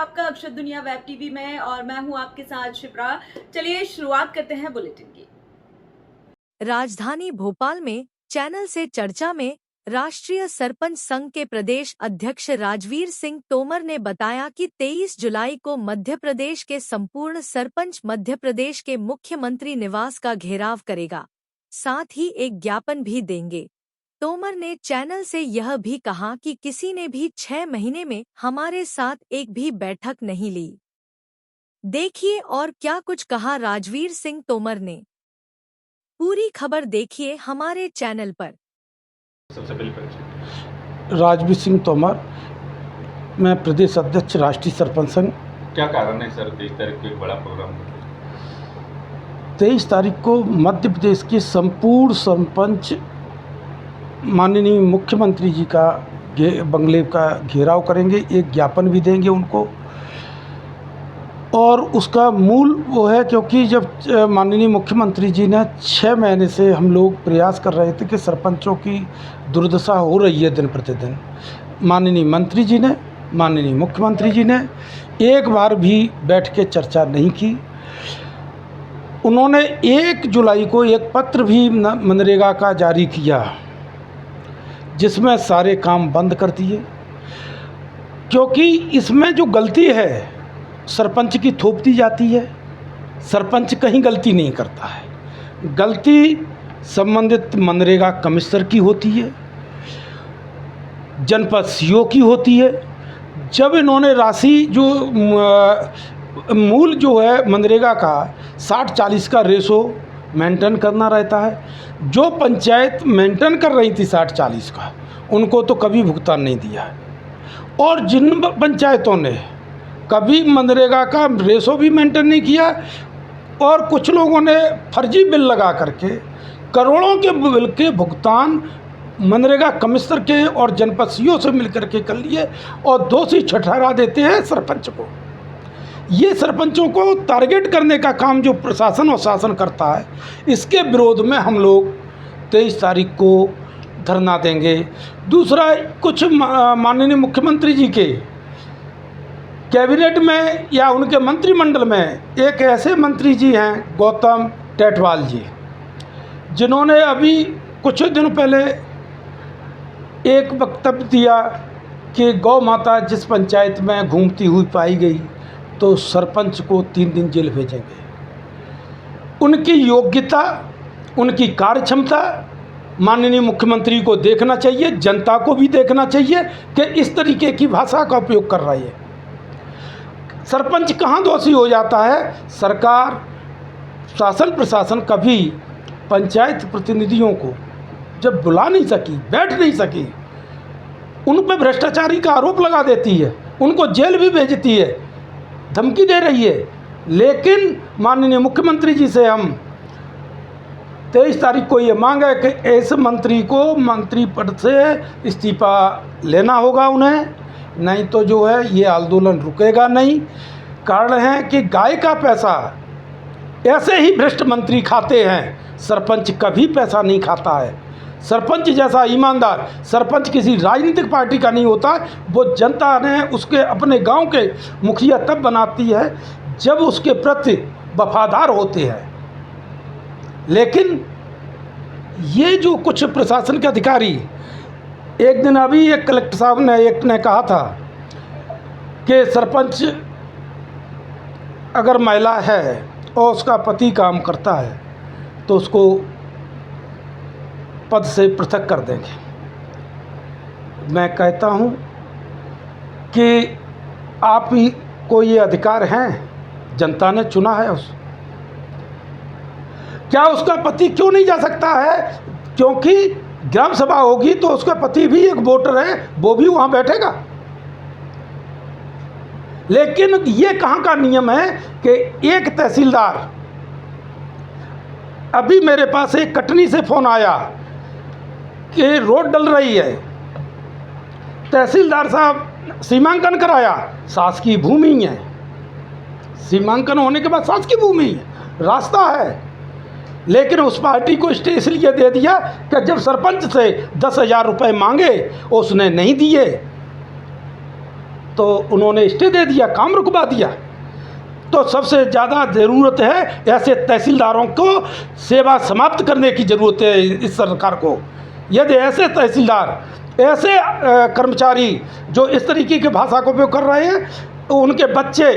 आपका अक्षत दुनिया web TV में और मैं हूं आपके साथ शिप्रा। चलिए शुरुआत करते हैं बुलेटिन की। राजधानी भोपाल में चैनल से चर्चा में राष्ट्रीय सरपंच संघ के प्रदेश अध्यक्ष राजवीर सिंह तोमर ने बताया कि 23 जुलाई को मध्य प्रदेश के संपूर्ण सरपंच मध्य प्रदेश के मुख्यमंत्री निवास का घेराव करेगा, साथ ही एक ज्ञापन भी देंगे। तोमर ने चैनल से यह भी कहा कि किसी ने भी 6 महीने में हमारे साथ एक भी बैठक नहीं ली। देखिए और क्या कुछ कहा राजवीर सिंह तोमर ने। पूरी खबर देखिए हमारे चैनल पर। सबसे पहले परिचय। राजवीर सिंह तोमर, मैं प्रदेश अध्यक्ष राष्ट्रीय सरपंच संघ। क्या कारण है सर 23 तारीख को एक बड़ा प्रोग्राम? 23 तारीख को मध्य प्रदेश के संपूर्ण सरपंच माननीय मुख्यमंत्री जी का बंगले का घेराव करेंगे, एक ज्ञापन भी देंगे उनको। और उसका मूल वो है क्योंकि जब माननीय मुख्यमंत्री जी ने 6 महीने से हम लोग प्रयास कर रहे थे कि सरपंचों की दुर्दशा हो रही है दिन प्रतिदिन, माननीय मंत्री जी ने, माननीय मुख्यमंत्री जी ने एक बार भी बैठ के चर्चा नहीं की। उन्होंने 1 जुलाई को एक पत्र भी मनरेगा का जारी किया जिसमें सारे काम बंद कर दिए, क्योंकि इसमें जो गलती है सरपंच की थोप दी जाती है। सरपंच कहीं गलती नहीं करता है, गलती संबंधित मनरेगा कमिश्नर की होती है, जनपद सीओ की होती है। जब इन्होंने राशि जो मूल जो है मनरेगा का 60-40 का रेशो मेंटेन करना रहता है, जो पंचायत मेंटेन कर रही थी 60-40 का, उनको तो कभी भुगतान नहीं दिया। और जिन पंचायतों ने कभी मनरेगा का रेशो भी मेंटेन नहीं किया और कुछ लोगों ने फर्जी बिल लगा करके करोड़ों के बिल के भुगतान मनरेगा कमिश्नर के और जनपद सीओ से मिलकर के कर लिए और दोषी ठहरा देते हैं सरपंच को। ये सरपंचों को टारगेट करने का काम जो प्रशासन और शासन करता है, इसके विरोध में हम लोग 23 तारीख को धरना देंगे। दूसरा, कुछ माननीय मुख्यमंत्री जी के कैबिनेट में या उनके मंत्रिमंडल में एक ऐसे मंत्री जी हैं गौतम टेटवाल जी, जिन्होंने अभी कुछ दिन पहले एक वक्तव्य दिया कि गौ माता जिस पंचायत में घूमती हुई पाई गई तो सरपंच को 3 दिन जेल भेजेंगे। उनकी योग्यता, उनकी कार्यक्षमता माननीय मुख्यमंत्री को देखना चाहिए, जनता को भी देखना चाहिए कि इस तरीके की भाषा का उपयोग कर रही है। सरपंच कहाँ दोषी हो जाता है? सरकार, शासन प्रशासन कभी पंचायत प्रतिनिधियों को जब बुला नहीं सकी, बैठ नहीं सकी, उन पर भ्रष्टाचारी का आरोप लगा देती है, उनको जेल भी भेजती है, धमकी दे रही है। लेकिन माननीय मुख्यमंत्री जी से हम 23 तारीख को ये मांग है कि ऐसे मंत्री को मंत्री पद से इस्तीफा लेना होगा उन्हें, नहीं तो जो है ये आंदोलन रुकेगा नहीं। कारण है कि गाय का पैसा ऐसे ही भ्रष्ट मंत्री खाते हैं, सरपंच कभी पैसा नहीं खाता है। सरपंच जैसा ईमानदार सरपंच किसी राजनीतिक पार्टी का नहीं होता। वो जनता ने उसके अपने गांव के मुखिया तब बनाती है जब उसके प्रति वफादार होते हैं। लेकिन ये जो कुछ प्रशासन के अधिकारी, एक दिन अभी एक कलेक्टर साहब ने कहा था कि सरपंच अगर महिला है और उसका पति काम करता है तो उसको पद से पृथक कर देंगे। मैं कहता हूं कि आप ही को ये अधिकार हैं, जनता ने चुना है क्या उसका पति क्यों नहीं जा सकता है? क्योंकि ग्राम सभा होगी तो उसका पति भी एक वोटर है, वो भी वहां बैठेगा। लेकिन ये कहां का नियम है कि एक तहसीलदार, अभी मेरे पास एक कटनी से फोन आया कि रोड डल रही है, तहसीलदार साहब सीमांकन कराया, शासकीय भूमि है, सीमांकन होने के बाद शासकीय भूमि है, रास्ता है, लेकिन उस पार्टी को स्टे इसलिए दे दिया कि जब सरपंच से 10,000 रुपये मांगे उसने नहीं दिए। तो उन्होंने स्टे दे दिया, काम रुकवा दिया। तो सबसे ज़्यादा ज़रूरत है ऐसे तहसीलदारों को सेवा समाप्त करने की ज़रूरत है इस सरकार को। यदि ऐसे तहसीलदार, ऐसे कर्मचारी जो इस तरीके की भाषा का उपयोग कर रहे हैं, तो उनके बच्चे,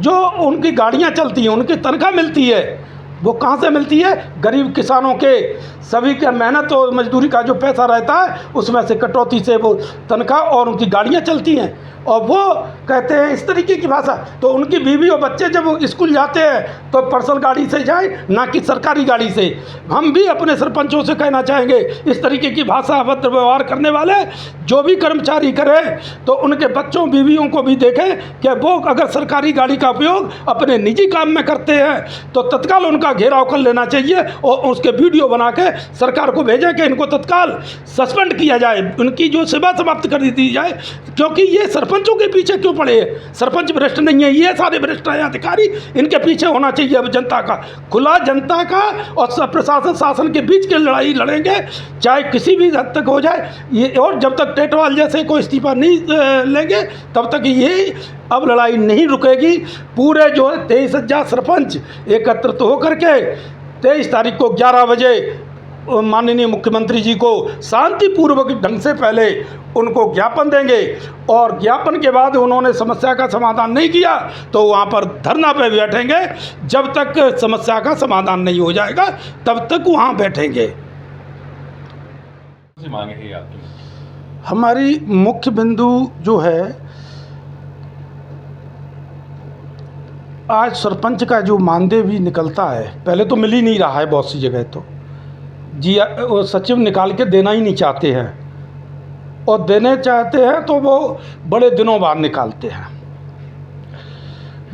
जो उनकी गाड़ियां चलती हैं, उनकी तनख्वाह मिलती है, वो कहाँ से मिलती है? गरीब किसानों के सभी का मेहनत और मजदूरी का जो पैसा रहता है उसमें से कटौती से वो तनख्वाह और उनकी गाड़ियां चलती हैं। और वो कहते हैं इस तरीके की भाषा, तो उनकी बीवी और बच्चे जब स्कूल जाते हैं तो पर्सनल गाड़ी से जाए, ना कि सरकारी गाड़ी से। हम भी अपने सरपंचों से कहना चाहेंगे, इस तरीके की भाषा अभद्र व्यवहार करने वाले जो भी कर्मचारी करें तो उनके बच्चों बीवियों को भी देखें कि वो अगर सरकारी गाड़ी का उपयोग अपने निजी काम में करते हैं तो तत्काल उनका घेराव कर लेना चाहिए और उसके वीडियो बना के सरकार को भेजें कि इनको तत्काल सस्पेंड किया जाए, उनकी जो सेवा समाप्त कर दी जाए। क्योंकि ये सरपंचों के पीछे क्यों पड़े हैं? सरपंच भ्रष्ट नहीं है, ये सारे भ्रष्ट हैं अधिकारी, इनके पीछे होना चाहिए। अब जनता का खुला, जनता का और प्रशासन शासन के बीच की लड़ाई लड़ेंगे, चाहे किसी भी हद तक हो जाए ये। और जब तक टेटवाल जैसे कोई इस्तीफा नहीं लेंगे तब तक ये अब लड़ाई नहीं रुकेगी। पूरे जो है 23,000 सरपंच एकत्रित होकर के 23 तारीख को 11 बजे माननीय मुख्यमंत्री जी को शांतिपूर्वक ढंग से पहले उनको ज्ञापन देंगे, और ज्ञापन के बाद उन्होंने समस्या का समाधान नहीं किया तो वहाँ पर धरना पे बैठेंगे। जब तक समस्या का समाधान नहीं हो जाएगा तब तक वहाँ बैठेंगे। मांगे हैं आपकी? हमारी मुख्य बिंदु जो है, आज सरपंच का जो मानदेय भी निकलता है, पहले तो मिल ही नहीं रहा है बहुत सी जगह, तो जी वो सचिव निकाल के देना ही नहीं चाहते हैं, और देने चाहते हैं तो वो बड़े दिनों बाद निकालते हैं।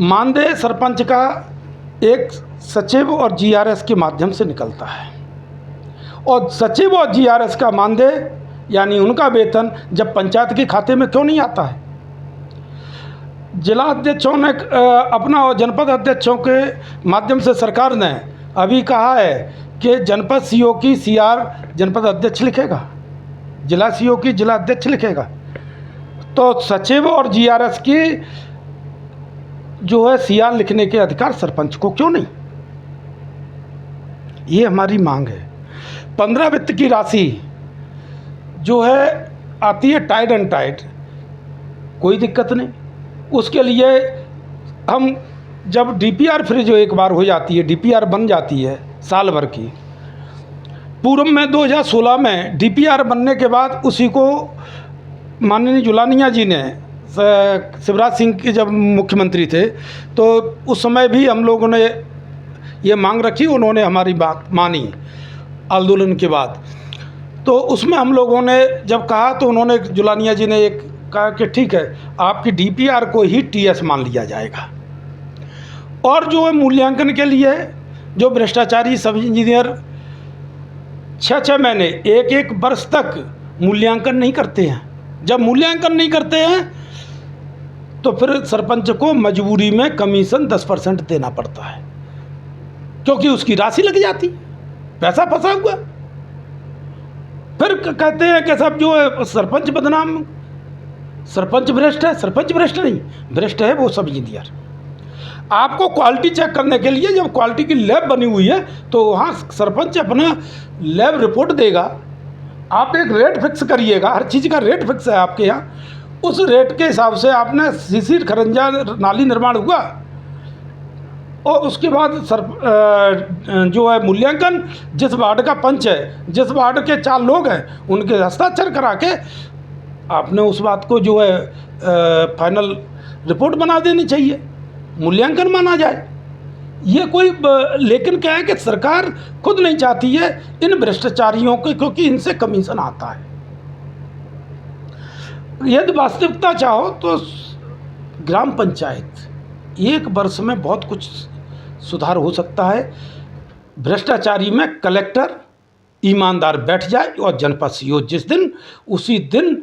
मानदेय सरपंच का एक सचिव और जीआरएस के माध्यम से निकलता है, और सचिव और जीआरएस का मानदेय यानी उनका वेतन जब पंचायत के खाते में क्यों नहीं आता है? जिला अध्यक्षों ने अपना और जनपद अध्यक्षों के माध्यम से सरकार ने अभी कहा है कि जनपद सीओ की सीआर जनपद अध्यक्ष लिखेगा, जिला सीओ की जिला अध्यक्ष लिखेगा। तो सचिव और जीआरएस की जो है सीआर लिखने के अधिकार सरपंच को क्यों नहीं? ये हमारी मांग है। 15 वित्त की राशि जो है आती है टाइट एंड टाइट, कोई दिक्कत नहीं। उसके लिए हम जब डीपीआर फ्री जो एक बार हो जाती है, डीपीआर बन जाती है साल भर की, पूर्व में 2016 में डीपीआर बनने के बाद उसी को माननीय जुलानिया जी ने, शिवराज सिंह के जब मुख्यमंत्री थे तो उस समय भी हम लोगों ने ये मांग रखी, उन्होंने हमारी बात मानी आंदोलन के बाद। तो उसमें हम लोगों ने जब कहा तो उन्होंने, जुलानिया जी ने एक कहा कि ठीक है आपकी डीपीआर को ही टीएस मान लिया जाएगा, और जो है मूल्यांकन के लिए जो भ्रष्टाचारी सब इंजीनियर 6-6 महीने 1-1 वर्ष तक मूल्यांकन नहीं करते हैं। जब मूल्यांकन नहीं करते हैं तो फिर सरपंच को मजबूरी में कमीशन 10% देना पड़ता है, क्योंकि उसकी राशि लग जाती, पैसा फंसा हुआ। फिर कहते हैं कि सब जो है सरपंच बदनाम, सरपंच भ्रष्ट है। सरपंच भ्रष्ट नहीं, भ्रष्ट है वो सब इंजीनियर। आपको क्वालिटी चेक करने के लिए जब क्वालिटी की लैब बनी हुई है तो वहाँ सरपंच अपना लैब रिपोर्ट देगा, आप एक रेट फिक्स करिएगा, हर चीज़ का रेट फिक्स है आपके यहाँ, उस रेट के हिसाब से आपने सीसी खरंजा नाली निर्माण हुआ, और उसके बाद जो है मूल्यांकन, जिस वार्ड का पंच है, जिस वार्ड के 4 लोग हैं उनके हस्ताक्षर करा के आपने उस बात को जो है फाइनल रिपोर्ट बना देनी चाहिए, मूल्यांकन माना जाए। ये कोई लेकिन क्या है कि सरकार खुद नहीं चाहती है इन भ्रष्टाचारियों के, क्योंकि इनसे कमीशन आता है। यदि वास्तविकता चाहो तो ग्राम पंचायत 1 वर्ष में बहुत कुछ सुधार हो सकता है। भ्रष्टाचारी में कलेक्टर ईमानदार बैठ जाए और जनपद सीओ जिस दिन उसी दिन,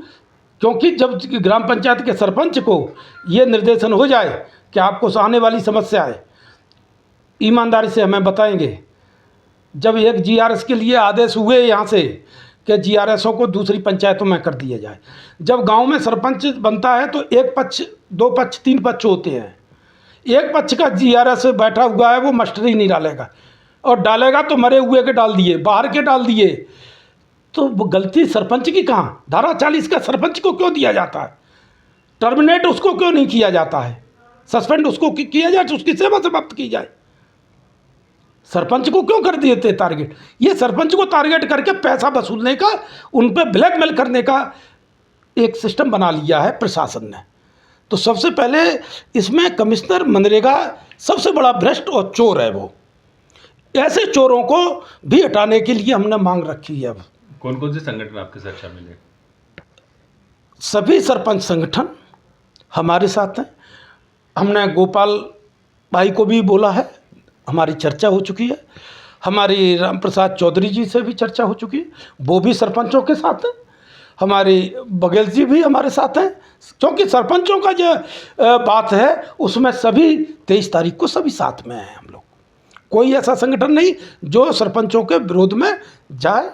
क्योंकि जब ग्राम पंचायत के सरपंच को ये निर्देशन हो जाए कि आपको आने वाली समस्या है, ईमानदारी से हमें बताएंगे। जब एक जीआरएस के लिए आदेश हुए यहाँ से कि जीआरएसओ को दूसरी पंचायतों में कर दिया जाए। जब गांव में सरपंच बनता है तो एक पक्ष, दो पक्ष, तीन पक्ष होते हैं। एक पक्ष का जीआरएस बैठा हुआ है, वो मस्टरी नहीं डालेगा, और डालेगा तो मरे हुए के डाल दिए, बाहर के डाल दिए। तो गलती सरपंच की कहाँ? धारा 40 का सरपंच को क्यों दिया जाता है? टर्मिनेट उसको क्यों नहीं किया जाता है? सस्पेंड उसको किया जाए, उसकी सेवा समाप्त की जाए। सरपंच को क्यों कर दिए थे टारगेट? ये सरपंच को टारगेट करके पैसा वसूलने का, उन पर ब्लैकमेल करने का एक सिस्टम बना लिया है प्रशासन ने। तो सबसे पहले इसमें कमिश्नर मनरेगा सबसे बड़ा भ्रष्ट और चोर है। वो ऐसे चोरों को भी हटाने के लिए हमने मांग रखी है। अब कौन कौन से संगठन आपके साथ शामिल है? सभी सरपंच संगठन हमारे साथ हैं। हमने गोपाल भाई को भी बोला है, हमारी चर्चा हो चुकी है। हमारी राम प्रसाद चौधरी जी से भी चर्चा हो चुकी है, वो भी सरपंचों के साथ हैं। हमारी बघेल जी भी हमारे साथ हैं, क्योंकि सरपंचों का जो बात है उसमें सभी 23 तारीख को सभी साथ में हैं हम लोग। कोई ऐसा संगठन नहीं जो सरपंचों के विरोध में जाए,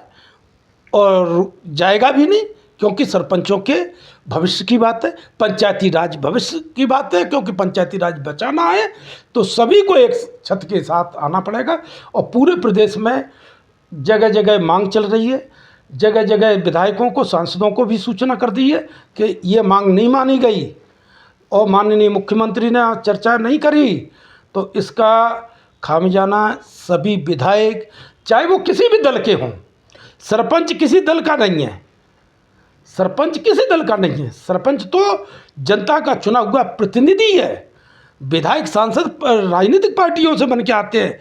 और जाएगा भी नहीं, क्योंकि सरपंचों के भविष्य की बात है, पंचायती राज भविष्य की बात है। क्योंकि पंचायती राज बचाना है तो सभी को एक छत के साथ आना पड़ेगा। और पूरे प्रदेश में जगह जगह मांग चल रही है, जगह जगह विधायकों को, सांसदों को भी सूचना कर दी है कि ये मांग नहीं मानी गई और माननीय मुख्यमंत्री ने चर्चा नहीं करी, तो इसका खामियाना सभी विधायक, चाहे वो किसी भी दल के हों, सरपंच किसी दल का नहीं है, सरपंच किसी दल का नहीं है। सरपंच तो जनता का चुना हुआ प्रतिनिधि है। विधायक, सांसद राजनीतिक पार्टियों से बन के आते हैं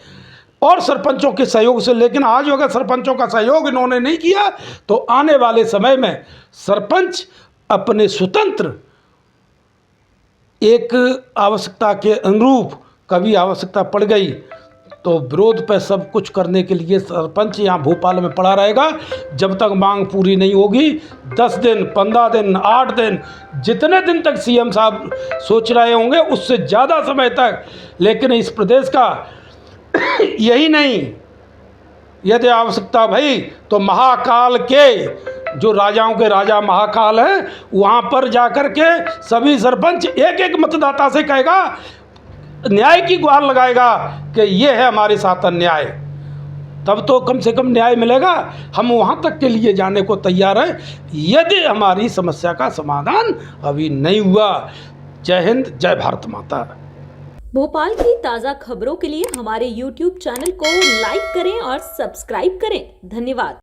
और सरपंचों के सहयोग से। लेकिन आज अगर सरपंचों का सहयोग इन्होंने नहीं किया तो आने वाले समय में सरपंच अपने स्वतंत्र एक आवश्यकता के अनुरूप कभी आवश्यकता पड़ गई तो विरोध पर सब कुछ करने के लिए सरपंच यहाँ भोपाल में पड़ा रहेगा जब तक मांग पूरी नहीं होगी। 10 दिन, 15 दिन, 8 दिन, जितने दिन तक सीएम साहब सोच रहे होंगे उससे ज़्यादा समय तक। लेकिन इस प्रदेश का यही नहीं, यदि आवश्यकता भई तो महाकाल के, जो राजाओं के राजा महाकाल हैं, वहाँ पर जाकर के सभी सरपंच एक एक मतदाता से कहेगा, न्याय की गुहार लगाएगा कि ये है हमारे साथ अन्याय। तब तो कम से कम न्याय मिलेगा। हम वहाँ तक के लिए जाने को तैयार हैं यदि हमारी समस्या का समाधान अभी नहीं हुआ। जय हिंद, जय भारत माता। भोपाल की ताज़ा खबरों के लिए हमारे YouTube चैनल को लाइक करें और सब्सक्राइब करें। धन्यवाद।